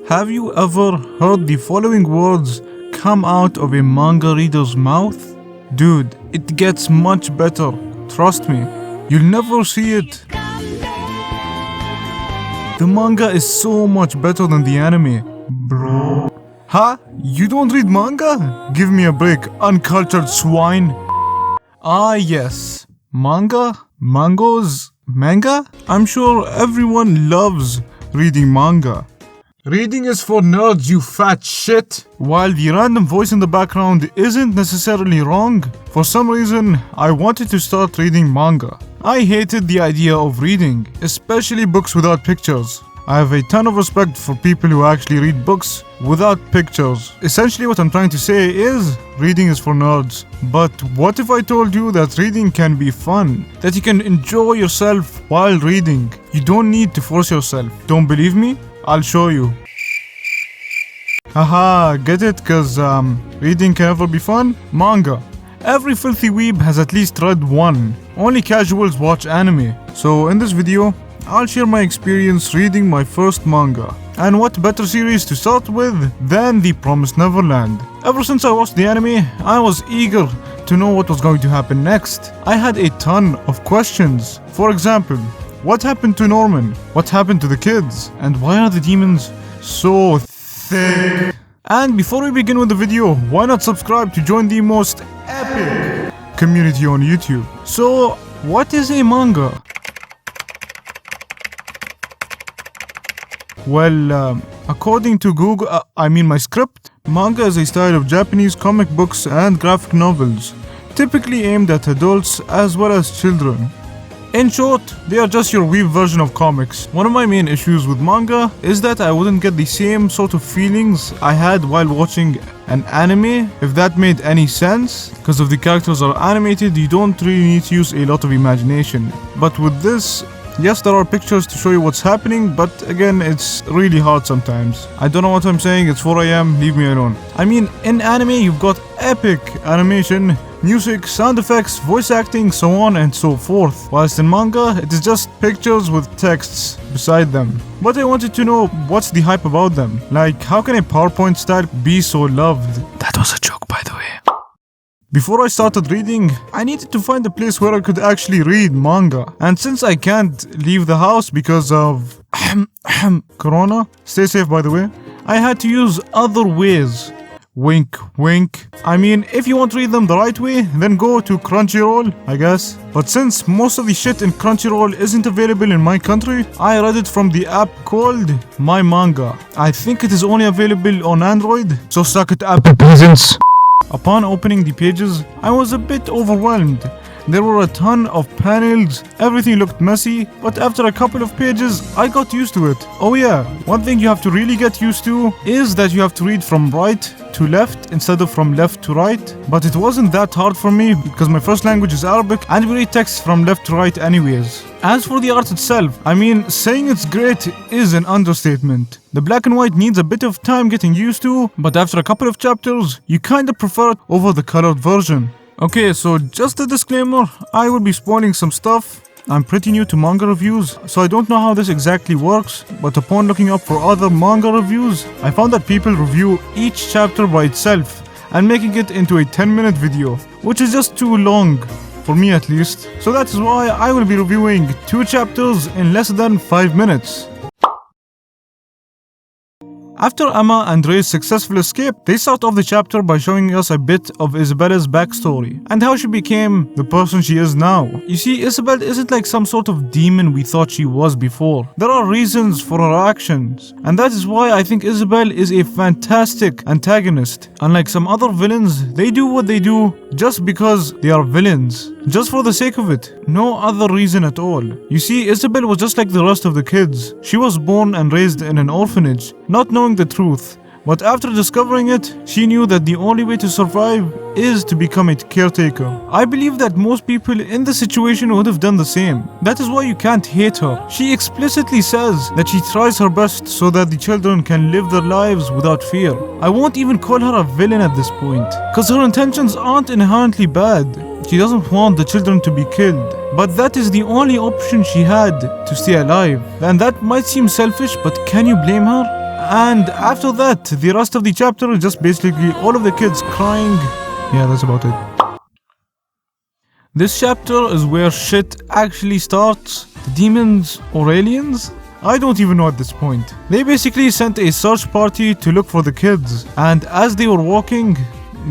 Have you ever heard the following words come out of a manga reader's mouth? Dude, it gets much better. Trust me. You'll never see it. The manga is so much better than the anime, bro. Huh? You don't read manga? Give me a break, uncultured swine. Ah yes, manga? Mangoes? Manga? I'm sure everyone loves reading manga. Reading is for nerds, you fat shit. While the random voice in the background isn't necessarily wrong, for some reason I wanted to start reading manga. I hated the idea of reading, especially books without pictures. I have a ton of respect for people who actually read books without pictures. Essentially what I'm trying to say is, reading is for nerds. But what if I told you that reading can be fun? That you can enjoy yourself while reading? You don't need to force yourself. Don't believe me? I'll show you. Haha, get it? Cause reading can never be fun? Manga. Every filthy weeb has at least read one. Only casuals watch anime. So in this video, I'll share my experience reading my first manga. And what better series to start with than The Promised Neverland? Ever since I watched the anime, I was eager to know what was going to happen next. I had a ton of questions. For example, what happened to Norman? What happened to the kids? And why are the demons so thick? And before we begin with the video, why not subscribe to join the most epic community on YouTube? So, what is a manga? Well, according to Google, my script, manga is a style of Japanese comic books and graphic novels, typically aimed at adults as well as children. In short, they are just your weeb version of comics. One of my main issues with manga is that I wouldn't get the same sort of feelings I had while watching an anime, if that made any sense. Because if the characters are animated, you don't really need to use a lot of imagination. But with this, yes, there are pictures to show you what's happening, but again, it's really hard sometimes. I don't know what I'm saying, it's 4 AM, leave me alone. In anime, you've got epic animation, music, sound effects, voice acting, so on and so forth. Whilst in manga, it is just pictures with texts beside them. But I wanted to know, what's the hype about them? Like, how can a PowerPoint style be so loved? That was a joke, by the way. Before I started reading, I needed to find a place where I could actually read manga. And since I can't leave the house because of Corona, stay safe by the way, I had to use other ways. Wink, wink. If you want to read them the right way, then go to Crunchyroll, I guess. But since most of the shit in Crunchyroll isn't available in my country, I read it from the app called My Manga. I think it is only available on Android, so suck it up, peasants. Upon opening the pages, I was a bit overwhelmed. There were a ton of panels, everything looked messy, but after a couple of pages, I got used to it. Oh yeah, one thing you have to really get used to is that you have to read from right to left instead of from left to right. But it wasn't that hard for me because my first language is Arabic and we read text from left to right anyways. As for the art itself, saying it's great is an understatement. The black and white needs a bit of time getting used to, but after a couple of chapters, you kinda prefer it over the colored version. Okay, so just a disclaimer, I will be spoiling some stuff. I'm pretty new to manga reviews, so I don't know how this exactly works, but upon looking up for other manga reviews, I found that people review each chapter by itself and making it into a 10-minute video, which is just too long, for me at least. So that is why I will be reviewing 2 chapters in less than 5 minutes. After Emma and Ray's successful escape, they start off the chapter by showing us a bit of Isabella's backstory and how she became the person she is now. You see, Isabel isn't like some sort of demon we thought she was before. There are reasons for her actions, and that is why I think Isabel is a fantastic antagonist. Unlike some other villains, they do what they do just because they are villains. Just for the sake of it. No other reason at all. You see, Isabel was just like the rest of the kids. She was born and raised in an orphanage, not knowing the truth. But after discovering it, she knew that the only way to survive is to become a caretaker. I believe that most people in the situation would have done the same. That is why you can't hate her. She explicitly says that she tries her best so that the children can live their lives without fear. I won't even call her a villain at this point, cause her intentions aren't inherently bad. She doesn't want the children to be killed, but that is the only option she had to stay alive. And that might seem selfish, but can you blame her? And after that, the rest of the chapter is just basically all of the kids crying. Yeah, that's about it. This chapter is where shit actually starts. The demons or aliens? I don't even know at this point. They basically sent a search party to look for the kids, and as they were walking,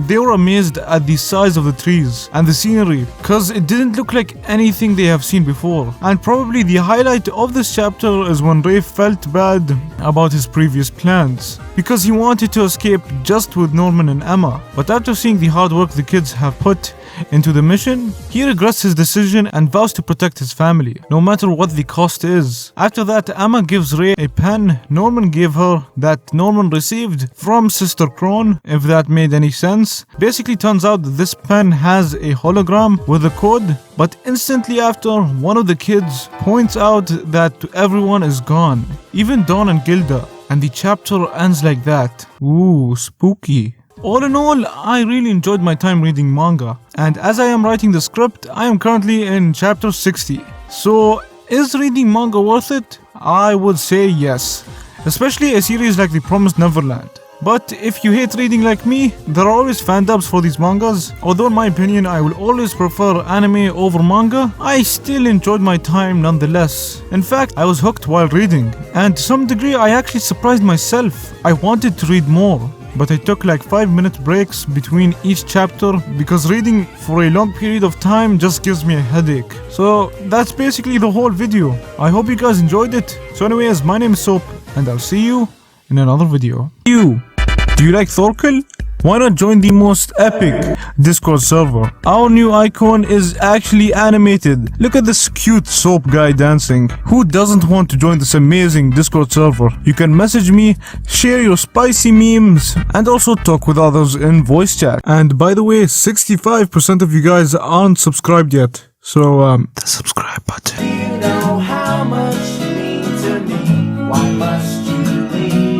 they were amazed at the size of the trees and the scenery, cause it didn't look like anything they have seen before. And probably the highlight of this chapter is when Ray felt bad about his previous plans, because he wanted to escape just with Norman and Emma. But after seeing the hard work the kids have put into the mission, he regrets his decision and vows to protect his family, no matter what the cost is. After that, Emma gives Ray a pen Norman gave her that Norman received from Sister Crone, if that made any sense. Basically turns out that this pen has a hologram with a code, but instantly after, one of the kids points out that everyone is gone, even Dawn and Gilda, and the chapter ends like that. Ooh, spooky. All in all, I really enjoyed my time reading manga, and as I am writing the script, I am currently in chapter 60. So, is reading manga worth it? I would say yes, especially a series like The Promised Neverland. But if you hate reading like me, there are always fandubs for these mangas. Although in my opinion I will always prefer anime over manga, I still enjoyed my time nonetheless. In fact, I was hooked while reading, and to some degree I actually surprised myself. I wanted to read more, but I took like 5-minute breaks between each chapter because reading for a long period of time just gives me a headache. So that's basically the whole video. I hope you guys enjoyed it. So anyways, my name is Soap, and I'll see you in another video. Do you like Thorkel? Why not join the most epic Discord server? Our new icon is actually animated. Look at this cute soap guy dancing. Who doesn't want to join this amazing Discord server? You can message me, share your spicy memes, and also talk with others in voice chat. And by the way, 65% of you guys aren't subscribed yet. So, the subscribe button. Do you know how much you mean to me? Why must you leave?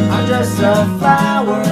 I'm just a flower